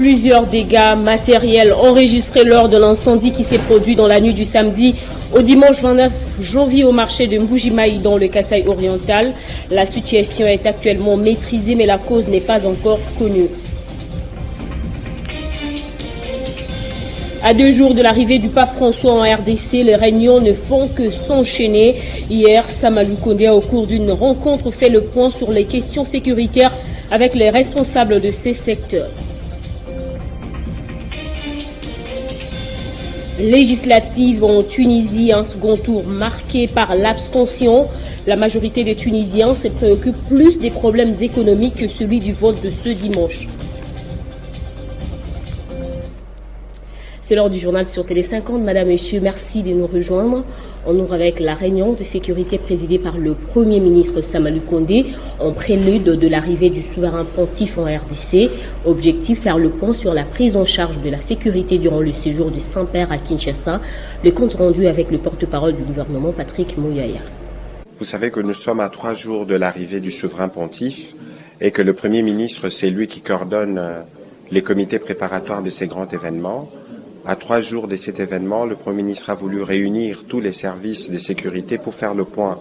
Plusieurs dégâts matériels enregistrés lors de l'incendie qui s'est produit dans la nuit du samedi au dimanche 29 janvier au marché de Mbujimaï dans le Kasaï oriental. La situation est actuellement maîtrisée mais la cause n'est pas encore connue. À 2 jours de l'arrivée du pape François en RDC, les réunions ne font que s'enchaîner. Hier, Samalou Kondé a au cours d'une rencontre fait le point sur les questions sécuritaires avec les responsables de ces secteurs. Législative en Tunisie, un second tour marqué par l'abstention. La majorité des Tunisiens se préoccupe plus des problèmes économiques que celui du vote de ce dimanche. C'est l'heure du journal sur Télé 50. Madame, Monsieur, merci de nous rejoindre. On ouvre avec la réunion de sécurité présidée par le Premier ministre Samalou Kondé en prélude de l'arrivée du souverain pontife en RDC. Objectif, faire le point sur la prise en charge de la sécurité durant le séjour du Saint-Père à Kinshasa. Le compte rendu avec le porte-parole du gouvernement, Patrick Mouyaya. Vous savez que nous sommes à 3 jours de l'arrivée du souverain pontife et que le Premier ministre, c'est lui qui coordonne les comités préparatoires de ces grands événements. À 3 jours de cet événement, le Premier ministre a voulu réunir tous les services de sécurité pour faire le point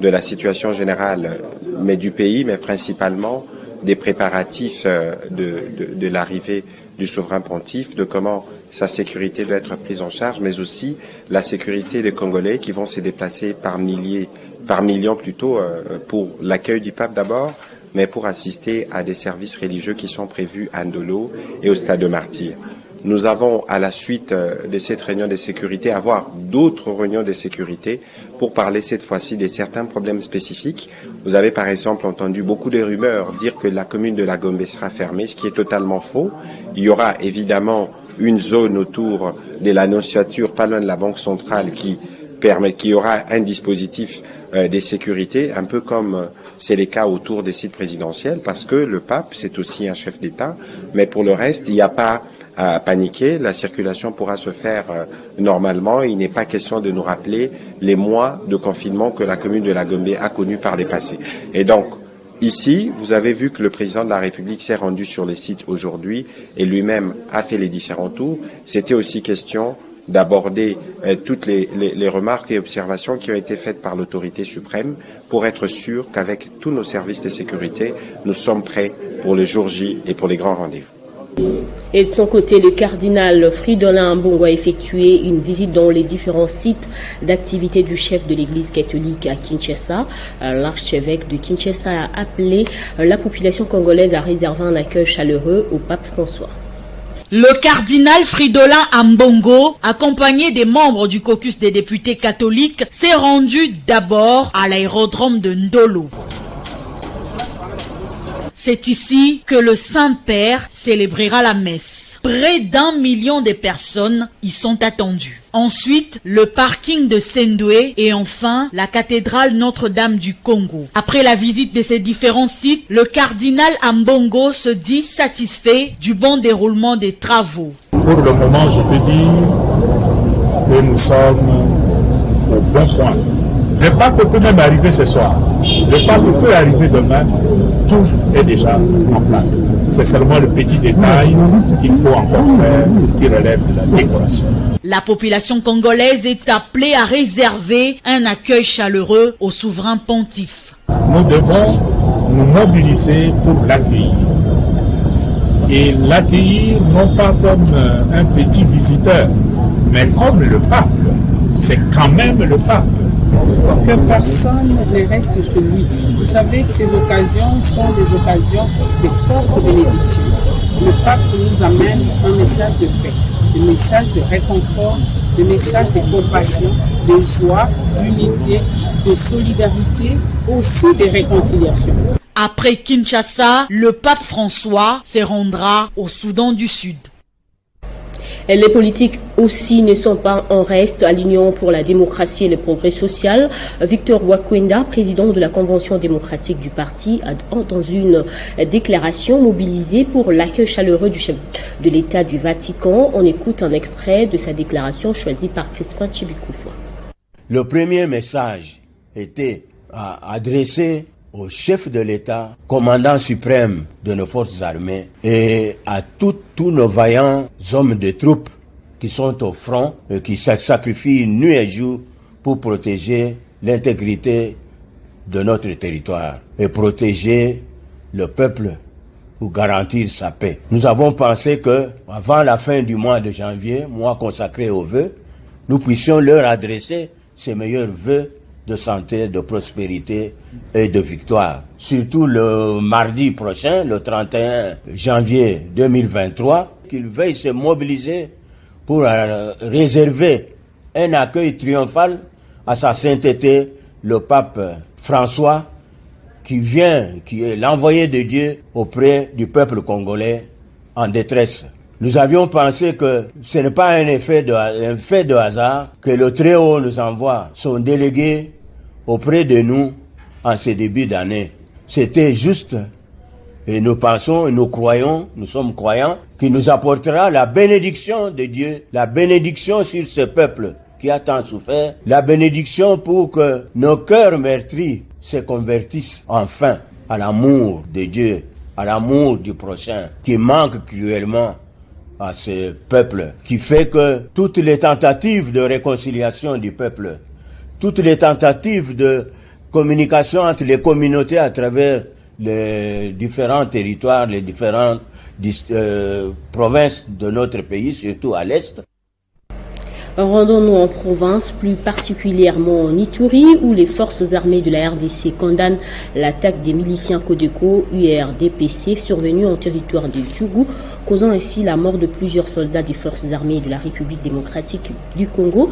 de la situation générale, mais du pays, mais principalement des préparatifs de l'arrivée du souverain pontife, de comment sa sécurité doit être prise en charge, mais aussi la sécurité des Congolais qui vont se déplacer par millions plutôt, pour l'accueil du pape d'abord, mais pour assister à des services religieux qui sont prévus à Ndolo et au Stade de Martyrs. Nous avons, à la suite de cette réunion de sécurité, avoir d'autres réunions de sécurité pour parler cette fois-ci de certains problèmes spécifiques. Vous avez par exemple entendu beaucoup de rumeurs dire que la commune de la Gombe sera fermée, ce qui est totalement faux. Il y aura évidemment une zone autour de l'annonciature, pas loin de la Banque centrale, qui aura un dispositif de sécurité, un peu comme c'est le cas autour des sites présidentiels, parce que le pape, c'est aussi un chef d'État, mais pour le reste, il n'y a pas à paniquer, la circulation pourra se faire normalement. Il n'est pas question de nous rappeler les mois de confinement que la commune de la Gombe a connus par les passés. Et donc, ici, vous avez vu que le président de la République s'est rendu sur les sites aujourd'hui et lui-même a fait les différents tours. C'était aussi question d'aborder toutes les remarques et observations qui ont été faites par l'autorité suprême pour être sûr qu'avec tous nos services de sécurité, nous sommes prêts pour le jour J et pour les grands rendez-vous. Et de son côté, le cardinal Fridolin Ambongo a effectué une visite dans les différents sites d'activité du chef de l'église catholique à Kinshasa. L'archevêque de Kinshasa a appelé la population congolaise à réserver un accueil chaleureux au pape François. Le cardinal Fridolin Ambongo, accompagné des membres du caucus des députés catholiques, s'est rendu d'abord à l'aérodrome de Ndolo. C'est ici que le Saint-Père célébrera la messe. Près d'1 million de personnes y sont attendues. Ensuite, le parking de Sendoué et enfin la cathédrale Notre-Dame du Congo. Après la visite de ces différents sites, le cardinal Ambongo se dit satisfait du bon déroulement des travaux. Pour le moment, je peux dire que nous sommes au bon point. Le pape peut même arriver ce soir. Le pape peut arriver demain. Tout est déjà en place. C'est seulement le petit détail qu'il faut encore faire qui relève de la décoration. La population congolaise est appelée à réserver un accueil chaleureux au souverain pontife. Nous devons nous mobiliser pour l'accueillir. Et l'accueillir non pas comme un petit visiteur, mais comme le pape. C'est quand même le pape. Que personne ne reste chez lui. Vous savez que ces occasions sont des occasions de forte bénédiction. Le pape nous amène un message de paix, un message de réconfort, un message de compassion, de joie, d'unité, de solidarité, aussi de réconciliation. Après Kinshasa, le pape François se rendra au Soudan du Sud. Les politiques aussi ne sont pas en reste à l'Union pour la démocratie et le progrès social. Victor Wakwenda, président de la Convention démocratique du parti, a dans une déclaration mobilisée pour l'accueil chaleureux du chef de l'État du Vatican. On écoute un extrait de sa déclaration choisie par Crispin Tchibikoufou. Le premier message était adressé au chef de l'État, commandant suprême de nos forces armées, et à tous nos vaillants hommes de troupes qui sont au front et qui se sacrifient nuit et jour pour protéger l'intégrité de notre territoire et protéger le peuple pour garantir sa paix. Nous avons pensé que, avant la fin du mois de janvier, mois consacré aux vœux, nous puissions leur adresser ces meilleurs vœux de santé, de prospérité et de victoire. Surtout le mardi prochain, le 31 janvier 2023, qu'ils veuillent se mobiliser pour réserver un accueil triomphal à sa sainteté, le pape François, qui est l'envoyé de Dieu auprès du peuple congolais en détresse. Nous avions pensé que ce n'est pas un fait de hasard que le Très-Haut nous envoie son délégué auprès de nous en ce début d'année. C'était juste, et nous pensons, et nous croyons, nous sommes croyants, qu'il nous apportera la bénédiction de Dieu, la bénédiction sur ce peuple qui a tant souffert, la bénédiction pour que nos cœurs meurtris se convertissent enfin à l'amour de Dieu, à l'amour du prochain, qui manque cruellement à ce peuple, qui fait que toutes les tentatives de réconciliation du peuple, toutes les tentatives de communication entre les communautés à travers les différents territoires, les différentes provinces de notre pays, surtout à l'Est. Rendons-nous en province, plus particulièrement en Ituri, où les forces armées de la RDC condamnent l'attaque des miliciens Codeco URDPC survenue en territoire de Djougou, causant ainsi la mort de plusieurs soldats des forces armées de la République démocratique du Congo.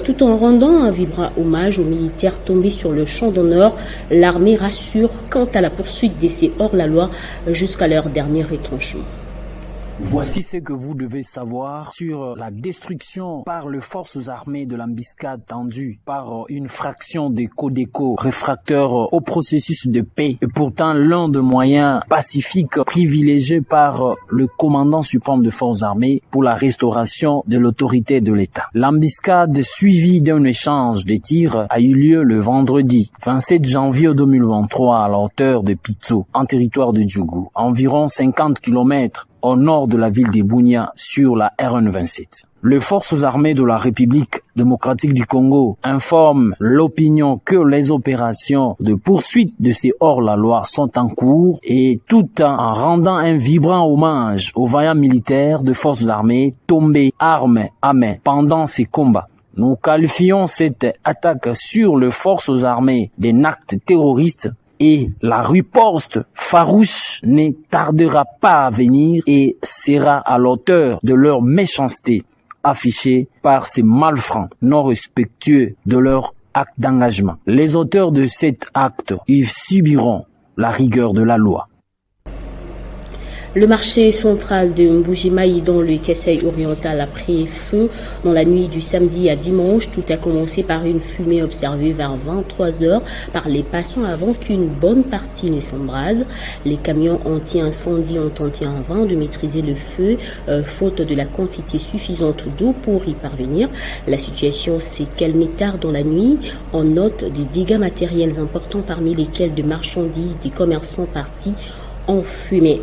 Tout en rendant un vibrant hommage aux militaires tombés sur le champ d'honneur, l'armée rassure quant à la poursuite de ces hors-la-loi jusqu'à leur dernier retranchement. Voici ce que vous devez savoir sur la destruction par les forces armées de l'embuscade tendue par une fraction des Codeco réfracteurs au processus de paix et pourtant l'un des moyens pacifiques privilégiés par le commandant suprême des forces armées pour la restauration de l'autorité de l'État. L'embuscade suivie d'un échange de tirs a eu lieu le vendredi 27 janvier 2023 à la hauteur de Pitso, en territoire de Djougou, environ 50 km au nord de la ville de Bunia sur la RN27. Les forces armées de la République démocratique du Congo informent l'opinion que les opérations de poursuite de ces hors-la-loi sont en cours et tout en rendant un vibrant hommage aux vaillants militaires de forces armées tombés armes à main pendant ces combats. Nous qualifions cette attaque sur les forces armées d'un acte terroriste et la riposte farouche ne tardera pas à venir et sera à l'auteur de leur méchanceté affichée par ces malfrats non respectueux de leur acte d'engagement. Les auteurs de cet acte, ils subiront la rigueur de la loi. Le marché central de Mbujimayi dans le Kasaï oriental a pris feu dans la nuit du samedi à dimanche. Tout a commencé par une fumée observée vers 23h par les passants avant qu'une bonne partie ne s'embrase. Les camions anti-incendie ont tenté en vain de maîtriser le feu, faute de la quantité suffisante d'eau pour y parvenir. La situation s'est calmée tard dans la nuit. On note des dégâts matériels importants parmi lesquels de marchandises des commerçants partis en fumée.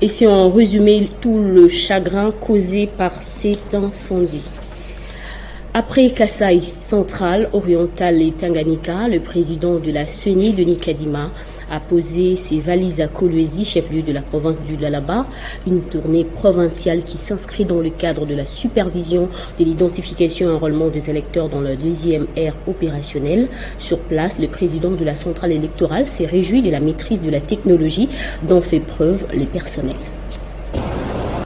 Et si on résumait tout le chagrin causé par cet incendie. Après Kasaï central, oriental et Tanganyika, le président de la CENI, Denis Kadima, a posé ses valises à Kolwezi, chef-lieu de la province du Lualaba, une tournée provinciale qui s'inscrit dans le cadre de la supervision de l'identification et enrôlement des électeurs dans la deuxième ère opérationnelle. Sur place, le président de la centrale électorale s'est réjoui de la maîtrise de la technologie dont fait preuve les personnels.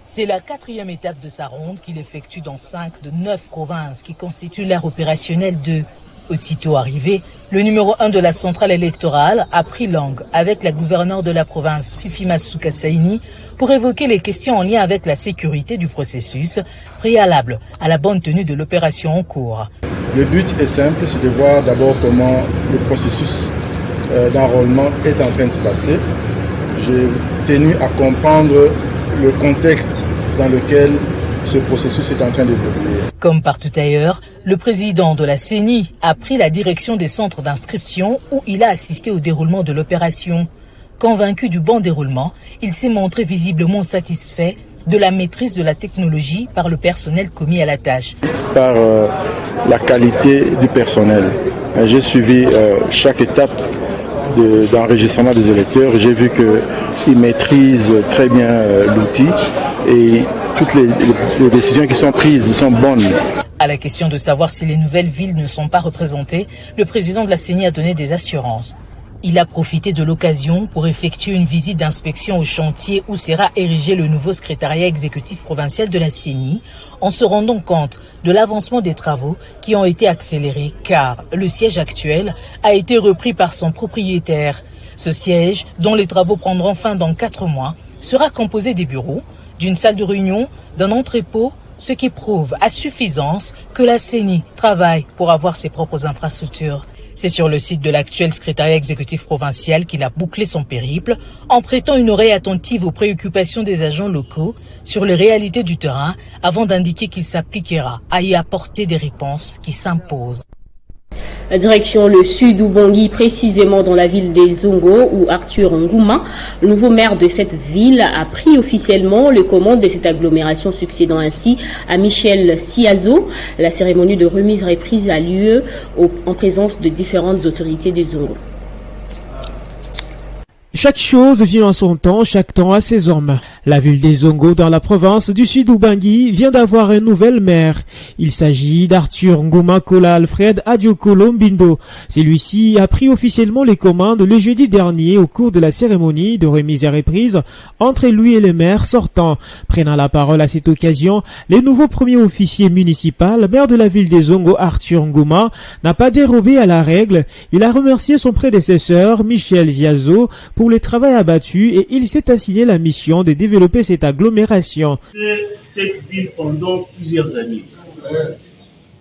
C'est la 4e étape de sa ronde qu'il effectue dans 5 de 9 provinces qui constituent l'ère opérationnelle de. Aussitôt arrivé, le numéro 1 de la centrale électorale a pris langue avec la gouverneure de la province, Fifi Masuka Saini, pour évoquer les questions en lien avec la sécurité du processus, préalable à la bonne tenue de l'opération en cours. Le but est simple, c'est de voir d'abord comment le processus d'enrôlement est en train de se passer. j'ai tenu à comprendre le contexte dans lequel ce processus est en train d'évoluer. Comme partout ailleurs, le président de la CENI a pris la direction des centres d'inscription où il a assisté au déroulement de l'opération. Convaincu du bon déroulement, il s'est montré visiblement satisfait de la maîtrise de la technologie par le personnel commis à la tâche. Par la qualité du personnel. J'ai suivi chaque étape d'enregistrement des électeurs. J'ai vu qu'ils maîtrisent très bien l'outil et toutes les décisions qui sont prises sont bonnes. À la question de savoir si les nouvelles villes ne sont pas représentées, le président de la CENI a donné des assurances. Il a profité de l'occasion pour effectuer une visite d'inspection au chantier où sera érigé le nouveau secrétariat exécutif provincial de la CENI, en se rendant compte de l'avancement des travaux qui ont été accélérés car le siège actuel a été repris par son propriétaire. Ce siège, dont les travaux prendront fin dans 4 mois, sera composé des bureaux, d'une salle de réunion, d'un entrepôt, ce qui prouve à suffisance que la CENI travaille pour avoir ses propres infrastructures. C'est sur le site de l'actuel secrétariat exécutif provincial qu'il a bouclé son périple en prêtant une oreille attentive aux préoccupations des agents locaux sur les réalités du terrain avant d'indiquer qu'il s'appliquera à y apporter des réponses qui s'imposent. La direction le sud Ubangui, précisément dans la ville des Zongo, où Arthur Ngouma, le nouveau maire de cette ville, a pris officiellement les commandes de cette agglomération, succédant ainsi à Michel Siazo. La cérémonie de remise reprise a lieu en présence de différentes autorités des Zongo. Chaque chose vient en son temps, chaque temps a ses hommes. La ville des Zongo, dans la province du sud Ubangui, vient d'avoir un nouvel maire. Il s'agit d'Arthur Ngouma Kola Alfred Adiokolo Mbindo. Celui-ci a pris officiellement les commandes le jeudi dernier au cours de la cérémonie de remise et reprise entre lui et le maire sortant. Prenant la parole à cette occasion, le nouveau premier officier municipal, maire de la ville des Zongo, Arthur Ngouma, n'a pas dérobé à la règle. Il a remercié son prédécesseur, Michel Siazo, pour le travail abattu et il s'est assigné la mission de développer cette agglomération. Cette ville pendant plusieurs années.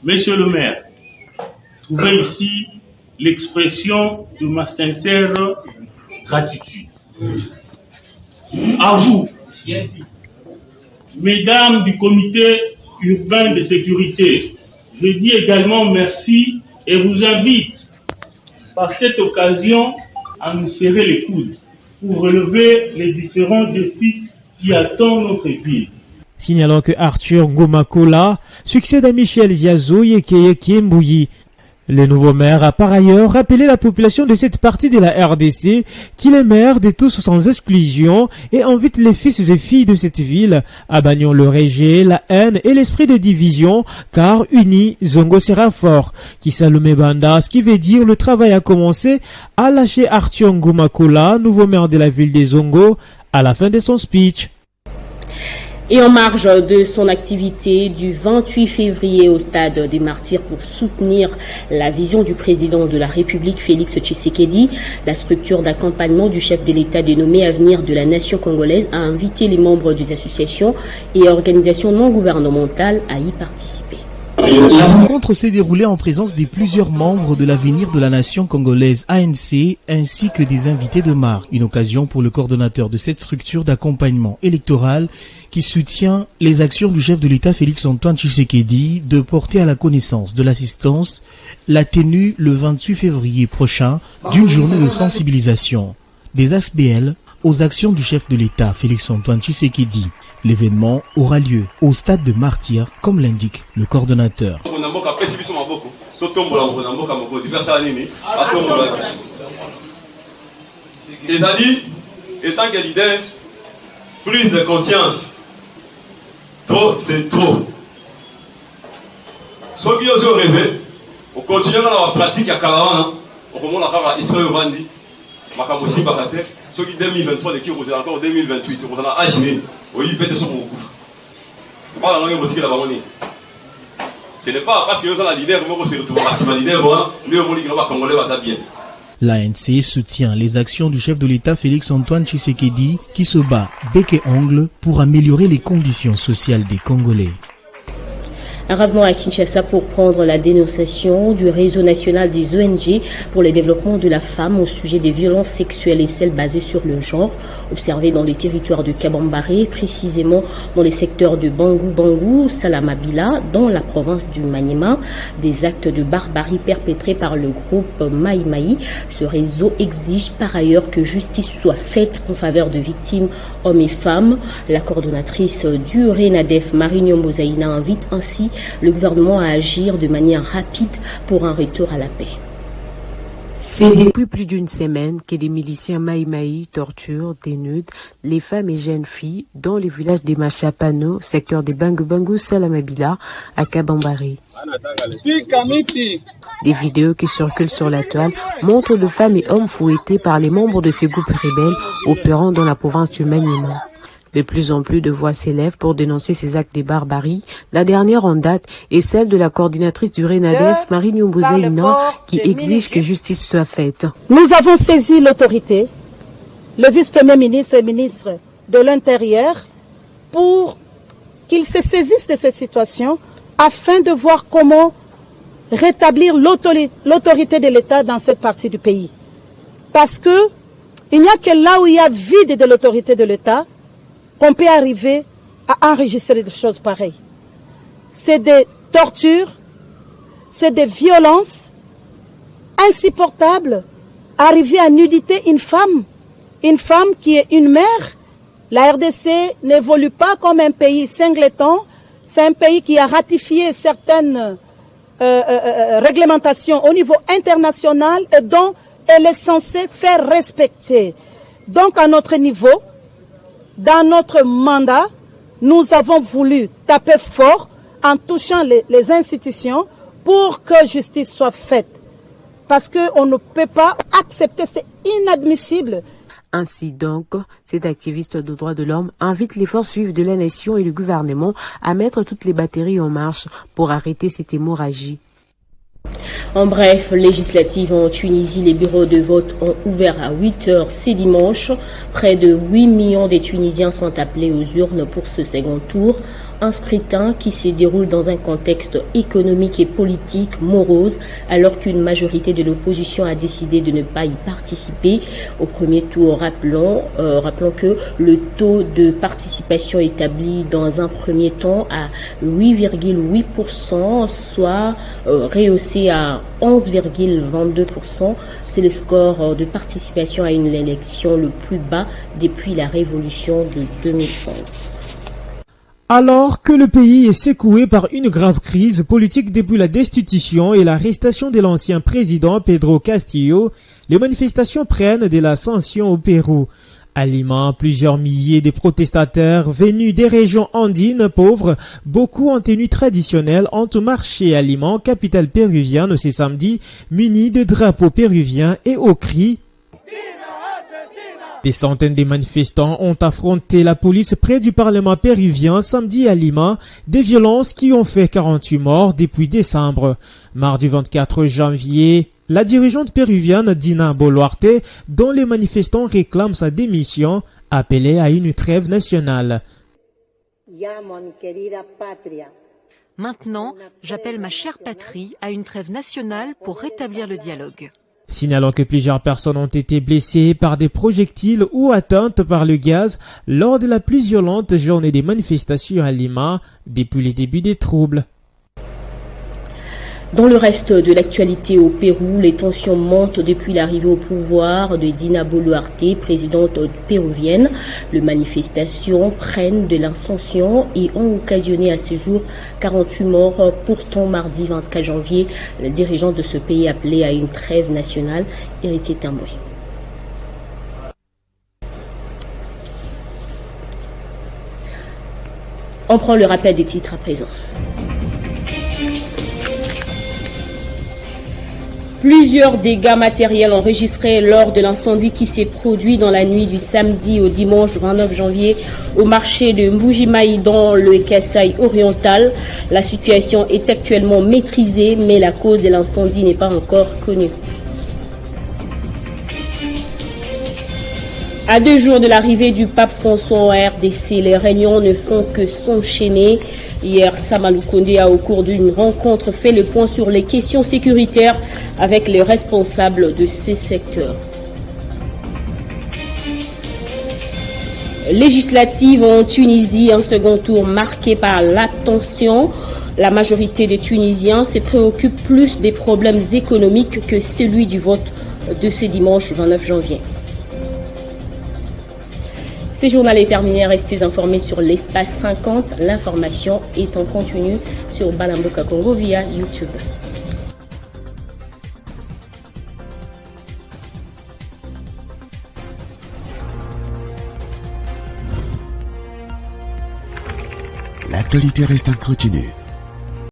Monsieur le maire, trouvez ici l'expression de ma sincère gratitude. À vous, mesdames du comité urbain de sécurité, je dis également merci et vous invite par cette occasion à nous serrer les coudes pour relever les différents défis qui attendent notre ville. Signalons que Arthur Ngouma Kola succède à Michel Siazo Yekeye Mbouyi. Le nouveau maire a par ailleurs rappelé la population de cette partie de la RDC qu'il est maire de tous sans exclusion et invite les fils et filles de cette ville à bannir le rejet, la haine et l'esprit de division car unis, Zongo sera fort. Kisalome Banda, ce qui veut dire le travail a commencé, a lâché Arthur Ngouma Kola, nouveau maire de la ville des Zongo, à la fin de son speech. Et en marge de son activité du 28 février au stade des Martyrs pour soutenir la vision du président de la République Félix Tshisekedi, la structure d'accompagnement du chef de l'État dénommé Avenir de la Nation congolaise a invité les membres des associations et organisations non gouvernementales à y participer. La rencontre s'est déroulée en présence de plusieurs membres de l'Avenir de la Nation congolaise ANC ainsi que des invités de marque. Une occasion pour le coordonnateur de cette structure d'accompagnement électoral qui soutient les actions du chef de l'État Félix-Antoine Tshisekedi de porter à la connaissance de l'assistance la tenue le 28 février prochain d'une journée de sensibilisation des AFBL aux actions du chef de l'État Félix-Antoine Tshisekedi. L'événement aura lieu au stade de Martyrs, comme l'indique le coordonnateur. Étant que leader, prise de conscience. Trop, c'est trop. Ce qui est rêvé, on continue dans la pratique à Kalawana, on remonte à Israël Vandi, Makamosi Bakate, ce qui 2023, qui vous encore 2028, vous en avez aginé, vous y pète son coup. Ce n'est pas parce que vous êtes un leader, vous êtes un leader, vous êtes bien. L'ANC soutient les actions du chef de l'État Félix-Antoine Tshisekedi qui se bat bec et ongle pour améliorer les conditions sociales des Congolais. Un revenant à Kinshasa pour prendre la dénonciation du réseau national des ONG pour le développement de la femme au sujet des violences sexuelles et celles basées sur le genre, observées dans les territoires de Kabambare, précisément dans les secteurs de Bangou, Salamabila, dans la province du Maniema, des actes de barbarie perpétrés par le groupe Maï Maï. Ce réseau exige par ailleurs que justice soit faite en faveur de victimes, hommes et femmes. La coordonnatrice du RENADEF, Marie Nyombozaïna, invite ainsi le gouvernement à agir de manière rapide pour un retour à la paix. C'est depuis plus d'une semaine que des miliciens Maï Maï torturent, dénudent les femmes et jeunes filles dans les villages des Machapano, secteur des Bangou, Salamabila, à Kabambare. Des vidéos qui circulent sur la toile montrent de femmes et hommes fouettés par les membres de ces groupes rebelles opérant dans la province du Maniema. De plus en plus de voix s'élèvent pour dénoncer ces actes de barbarie. La dernière en date est celle de la coordinatrice du RENADEF, Marie Nyombozaïna, qui exige que justice soit faite. Nous avons saisi l'autorité, le vice-premier ministre et ministre de l'Intérieur, pour qu'ils se saisissent de cette situation afin de voir comment rétablir l'autorité de l'État dans cette partie du pays. Parce que il n'y a que là où il y a vide de l'autorité de l'État qu'on peut arriver à enregistrer des choses pareilles. C'est des tortures, c'est des violences insupportables. Arriver à nuditer une femme qui est une mère. La RDC n'évolue pas comme un pays singleton. C'est un pays qui a ratifié certaines réglementations au niveau international et dont elle est censée faire respecter. Donc à notre niveau, dans notre mandat, nous avons voulu taper fort en touchant les institutions pour que justice soit faite. Parce qu'on ne peut pas accepter, c'est inadmissible. Ainsi donc, cet activiste de droits de l'homme invite les forces vives de la nation et le gouvernement à mettre toutes les batteries en marche pour arrêter cette hémorragie. En bref, législative en Tunisie, les bureaux de vote ont ouvert à 8h ce dimanche. Près de 8 millions de Tunisiens sont appelés aux urnes pour ce second tour. Un scrutin qui se déroule dans un contexte économique et politique morose, alors qu'une majorité de l'opposition a décidé de ne pas y participer. Au premier tour, rappelons que le taux de participation établi dans un premier temps à 8,8%, soit rehaussé à 11,22%. C'est le score de participation à une élection le plus bas depuis la révolution de 2011. Alors que le pays est secoué par une grave crise politique depuis la destitution et l'arrestation de l'ancien président Pedro Castillo, les manifestations prennent de l'ascension au Pérou. À Lima, plusieurs milliers de protestataires venus des régions andines pauvres, beaucoup en tenue traditionnelle, ont marché à Lima, capitale péruvienne, ce samedi, munis de drapeaux péruviens et au cri. Des centaines de manifestants ont affronté la police près du Parlement péruvien samedi à Lima, des violences qui ont fait 48 morts depuis décembre. Mardi 24 janvier, la dirigeante péruvienne Dina Boluarte, dont les manifestants réclament sa démission, appelait à une trêve nationale. Maintenant, j'appelle ma chère patrie à une trêve nationale pour rétablir le dialogue. Signalant que plusieurs personnes ont été blessées par des projectiles ou atteintes par le gaz lors de la plus violente journée des manifestations à Lima depuis le début des troubles. Dans le reste de l'actualité au Pérou, les tensions montent depuis l'arrivée au pouvoir de Dina Boluarte, présidente péruvienne. Les manifestations prennent de l'ascension et ont occasionné à ce jour 48 morts. Pourtant, mardi 24 janvier, la dirigeante de ce pays appelait à une trêve nationale, Héritier Tamboué. On prend le rappel des titres à présent. Plusieurs dégâts matériels enregistrés lors de l'incendie qui s'est produit dans la nuit du samedi au dimanche 29 janvier au marché de Mbujimaï dans le Kasaï oriental. La situation est actuellement maîtrisée, mais la cause de l'incendie n'est pas encore connue. À 2 jours de l'arrivée du pape François en RDC, les réunions ne font que s'enchaîner. Hier, Samalou Kondé a, au cours d'une rencontre, fait le point sur les questions sécuritaires avec les responsables de ces secteurs. Législative en Tunisie, un second tour marqué par l'abstention. La majorité des Tunisiens se préoccupent plus des problèmes économiques que celui du vote de ce dimanche 29 janvier. Ce journal est terminé. Restez informés sur l'espace 50. L'information est en continu sur Balamboka Congo via YouTube. L'actualité reste en continu